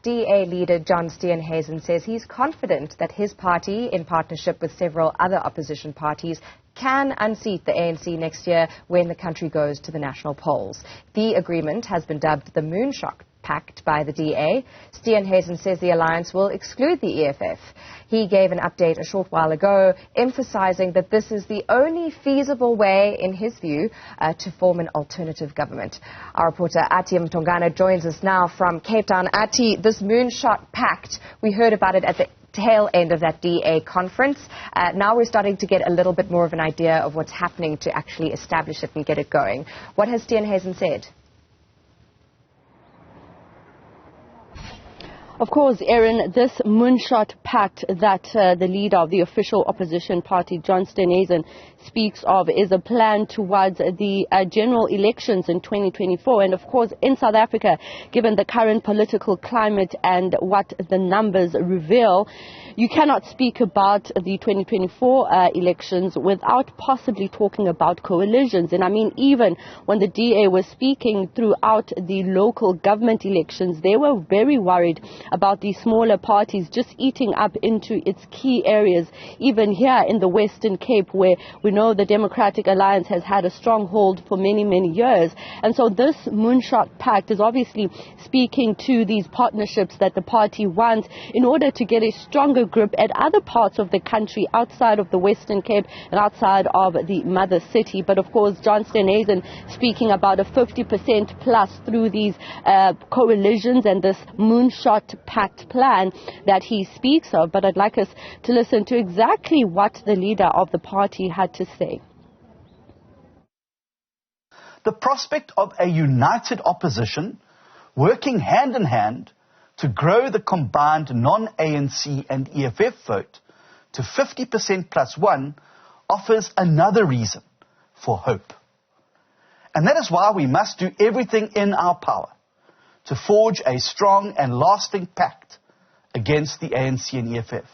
DA leader John Steenhuisen says he's confident that his party, in partnership with several other opposition parties, can unseat the ANC next year when the country goes to the national polls. The agreement has been dubbed the Moonshot Pact by the DA. Steenhuisen says the alliance will exclude the EFF. He gave an update a short while ago, emphasizing that this is the only feasible way, in his view, to form an alternative government. Our reporter Athi Mtongana joins us now from Cape Town. Athi, this Moonshot Pact, we heard about it at the tail end of that DA conference. Now we're starting to get a little bit more of an idea of what's happening to actually establish it and get it going. What has Steenhuisen said? Of course, Erin, this Moonshot Pact that the leader of the official opposition party, John Steenhuisen, speaks of is a plan towards the general elections in 2024. And of course, in South Africa, given the current political climate and what the numbers reveal, you cannot speak about the 2024 elections without possibly talking about coalitions. And I mean, even when the DA was speaking throughout the local government elections, they were very worried about these smaller parties just eating up into its key areas, even here in the Western Cape, where we know the Democratic Alliance has had a stronghold for many, many years. And so this Moonshot Pact is obviously speaking to these partnerships that the party wants in order to get a stronger grip at other parts of the country outside of the Western Cape and outside of the mother city. But of course, John Steenhuisen speaking about a 50% plus through these coalitions and this Moonshot Pact plan that he speaks of. But I'd like us to listen to exactly what the leader of the party had to say. The prospect of a united opposition working hand in hand to grow the combined non-ANC and EFF vote to 50% plus one offers another reason for hope. And that is why we must do everything in our power to forge a strong and lasting pact against the ANC and EFF.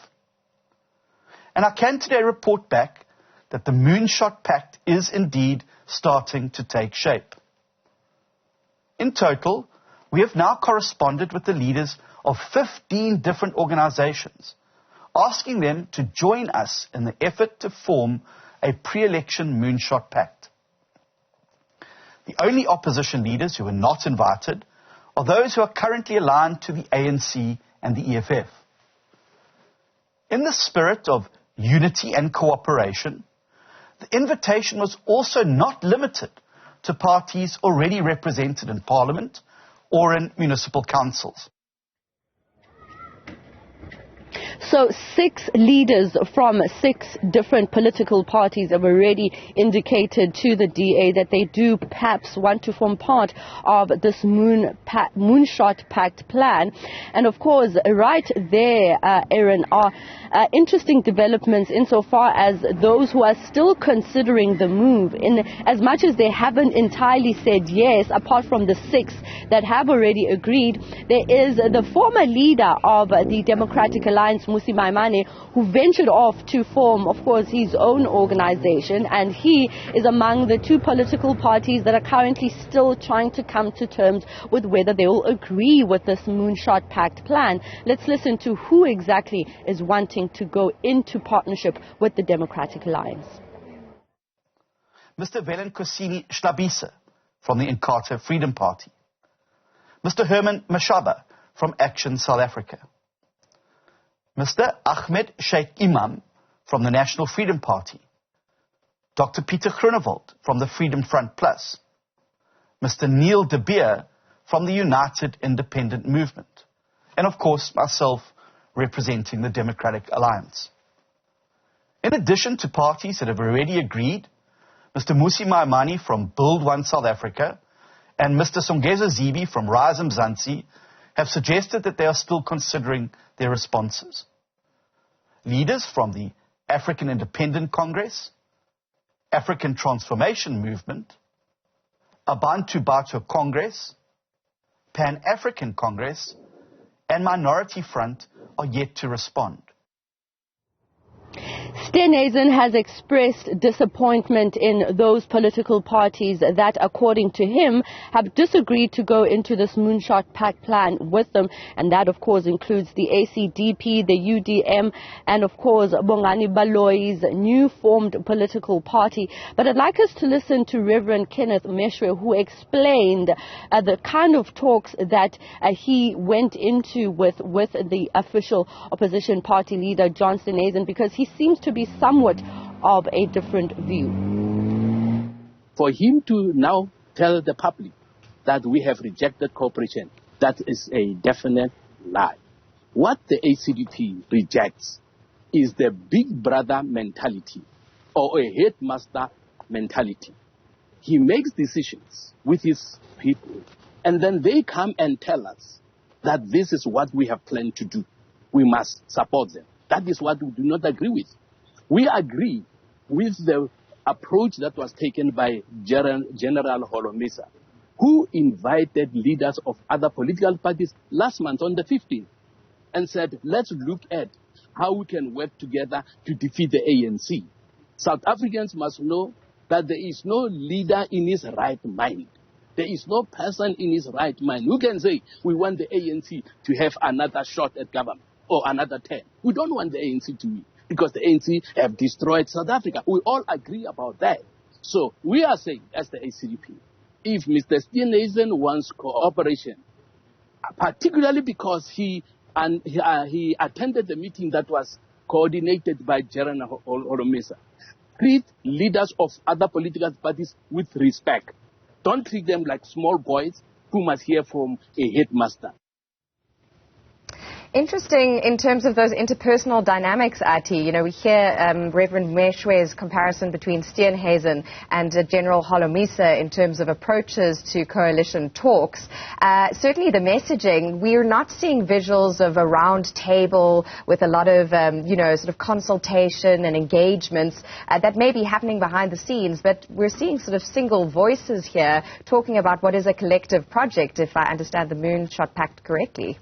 And I can today report back that the Moonshot Pact is indeed starting to take shape. In total, we have now corresponded with the leaders of 15 different organizations, asking them to join us in the effort to form a pre-election Moonshot Pact. The only opposition leaders who were not invited are those who are currently aligned to the ANC and the EFF. In the spirit of unity and cooperation, the invitation was also not limited to parties already represented in Parliament or in municipal councils. So 6 leaders from 6 different political parties have already indicated to the DA that they do perhaps want to form part of this Moonshot Pact plan. And of course, right there, Erin, are interesting developments insofar as those who are still considering the move, in as much as they haven't entirely said yes, apart from the 6 that have already agreed. There is the former leader of the Democratic Alliance, Mmusi Maimane, who ventured off to form, of course, his own organization, and he is among the 2 political parties that are currently still trying to come to terms with whether they will agree with this Moonshot Pact plan. Let's listen to who exactly is wanting to go into partnership with the Democratic Alliance. Mr. Velenkosini Shlabisa from the Inkatha Freedom Party. Mr. Herman Mashaba from Action South Africa. Mr. Ahmed Sheikh Imam from the National Freedom Party. Dr. Peter Groenewald from the Freedom Front Plus. Mr. Neil de Beer from the United Independent Movement. And of course, myself representing the Democratic Alliance. In addition to parties that have already agreed, Mr. Mmusi Maimane from Build One South Africa and Mr. Songezo Zibi from Rise Mzansi have suggested that they are still considering their responses. Leaders from the African Independent Congress, African Transformation Movement, Abantu Batho Congress, Pan-African Congress, and Minority Front are yet to respond. Steenhuisen has expressed disappointment in those political parties that, according to him, have disagreed to go into this Moonshot Pact plan with them. And that, of course, includes the ACDP, the UDM, and, of course, Bongani Baloyi's new formed political party. But I'd like us to listen to Reverend Kenneth Meshoe, who explained the kind of talks that he went into with the official opposition party leader, John Steenhuisen, because he seems to be somewhat of a different view. For him to now tell the public that we have rejected cooperation, that is a definite lie. What the ACDP rejects is the big brother mentality or a headmaster mentality. He makes decisions with his people, and then they come and tell us that this is what we have planned to do. We must support them. That is what we do not agree with. We agree with the approach that was taken by General Holomisa, who invited leaders of other political parties last month on the 15th and said, let's look at how we can work together to defeat the ANC. South Africans must know that there is no leader in his right mind. There is no person in his right mind who can say, we want the ANC to have another shot at government or another term. We don't want the ANC to win because the ANC have destroyed South Africa. We all agree about that. So we are saying, as the ACDP, if Mr. Steenhuisen wants cooperation, particularly because he attended the meeting that was coordinated by General Holomisa, treat leaders of other political parties with respect. Don't treat them like small boys who must hear from a headmaster. Interesting in terms of those interpersonal dynamics, Athi. You know, we hear Reverend Meshoe's comparison between Steenhuisen and General Holomisa in terms of approaches to coalition talks. Certainly the messaging, we're not seeing visuals of a round table with a lot of, sort of consultation and engagements that may be happening behind the scenes, but we're seeing sort of single voices here talking about what is a collective project, if I understand the Moonshot Pact correctly.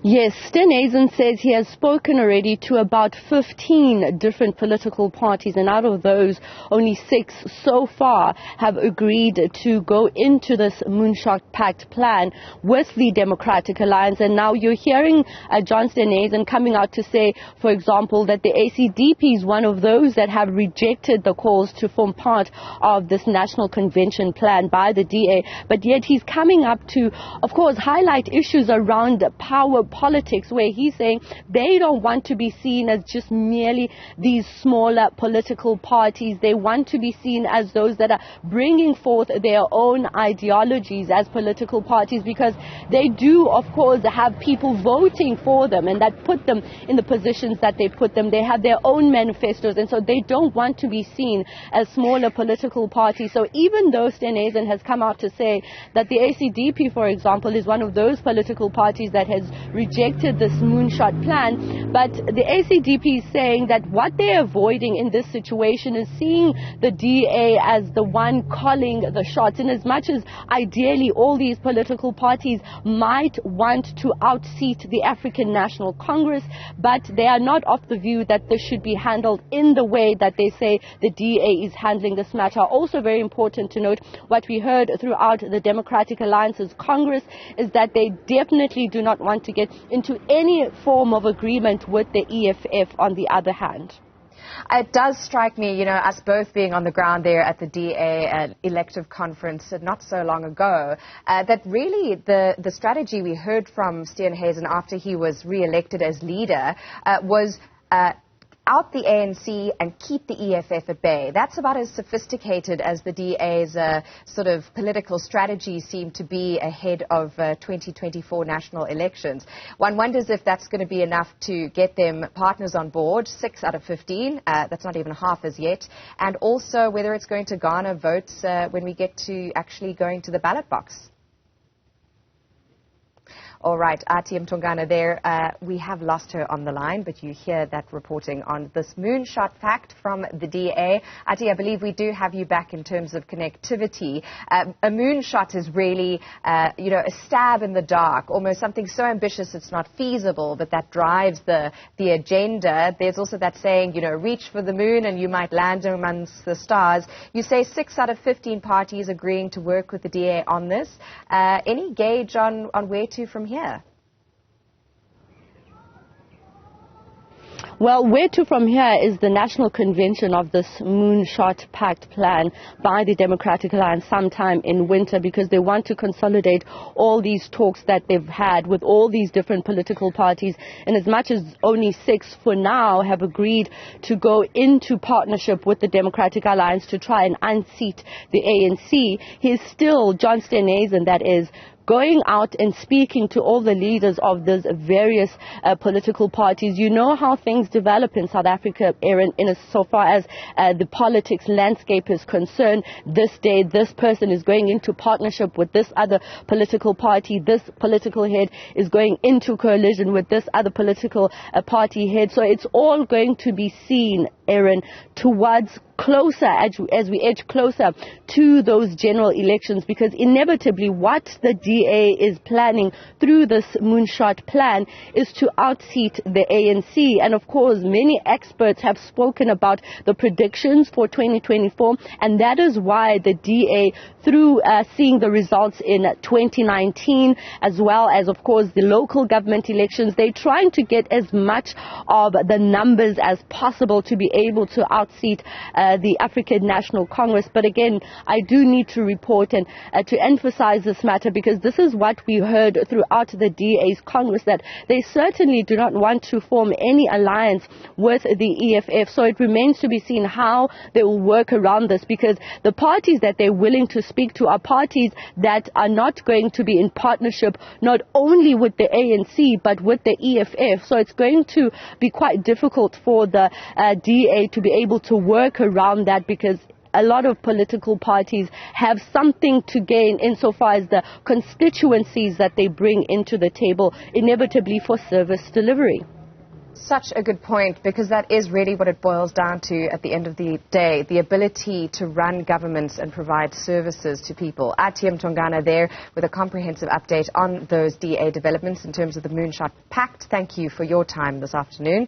Yes, Steenhuisen says he has spoken already to about 15 different political parties, and out of those, only 6 so far have agreed to go into this Moonshot Pact plan with the Democratic Alliance. And now you're hearing John Steenhuisen coming out to say, for example, that the ACDP is one of those that have rejected the calls to form part of this national convention plan by the DA. But yet he's coming up to, of course, highlight issues around power politics, where he's saying they don't want to be seen as just merely these smaller political parties. They want to be seen as those that are bringing forth their own ideologies as political parties, because they do, of course, have people voting for them and that put them in the positions that they put them. They have their own manifestos, and so they don't want to be seen as smaller political parties. So even though Steenhuisen has come out to say that the ACDP, for example, is one of those political parties that has rejected this Moonshot plan, but the ACDP is saying that what they're avoiding in this situation is seeing the DA as the one calling the shots, in as much as ideally all these political parties might want to outseat the African National Congress, but they are not of the view that this should be handled in the way that they say the DA is handling this matter. Also very important to note, what we heard throughout the Democratic Alliance's Congress is that they definitely do not want to get into any form of agreement with the EFF on the other hand. It does strike me, us both being on the ground there at the DA elective conference not so long ago, that really the strategy we heard from Steenhuisen after he was re-elected as leader was out the ANC and keep the EFF at bay. That's about as sophisticated as the DA's sort of political strategy seemed to be ahead of 2024 national elections. One wonders if that's going to be enough to get them partners on board, 6 out of 15. That's not even half as yet. And also whether it's going to garner votes when we get to actually going to the ballot box. All right, Athi Mtongana there. We have lost her on the line, but you hear that reporting on this Moonshot Pact from the DA. Athi, I believe we do have you back in terms of connectivity. A moonshot is really, a stab in the dark, almost something so ambitious it's not feasible, but that drives the agenda. There's also that saying, reach for the moon and you might land amongst the stars. You say 6 out of 15 parties agreeing to work with the DA on this. Any gauge on where to from here? Well, where to from here is the national convention of this Moonshot Pact plan by the Democratic Alliance sometime in winter, because they want to consolidate all these talks that they've had with all these different political parties. And as much as only 6 for now have agreed to go into partnership with the Democratic Alliance to try and unseat the ANC, he's still, John Steenhuisen that is, going out and speaking to all the leaders of these various political parties. You know how things develop in South Africa, Aaron, so far as the politics landscape is concerned. This day, this person is going into partnership with this other political party. This political head is going into coalition with this other political party head. So it's all going to be seen, Aaron, towards closer, as we edge closer to those general elections, because inevitably what the DA is planning through this Moonshot plan is to outseat the ANC. And of course, many experts have spoken about the predictions for 2024, and that is why the DA, through seeing the results in 2019, as well as, of course, the local government elections, they're trying to get as much of the numbers as possible to be able to outseat the African National Congress. But again, I do need to report and to emphasize this matter, because this is what we heard throughout the DA's Congress, that they certainly do not want to form any alliance with the EFF. So it remains to be seen how they will work around this, because the parties that they're willing to speak to are parties that are not going to be in partnership not only with the ANC but with the EFF. So it's going to be quite difficult for the DA to be able to work around that, because a lot of political parties have something to gain insofar as the constituencies that they bring into the table, inevitably for service delivery. Such a good point, because that is really what it boils down to at the end of the day, the ability to run governments and provide services to people. Athi Mtongana there with a comprehensive update on those DA developments in terms of the Moonshot Pact. Thank you for your time this afternoon.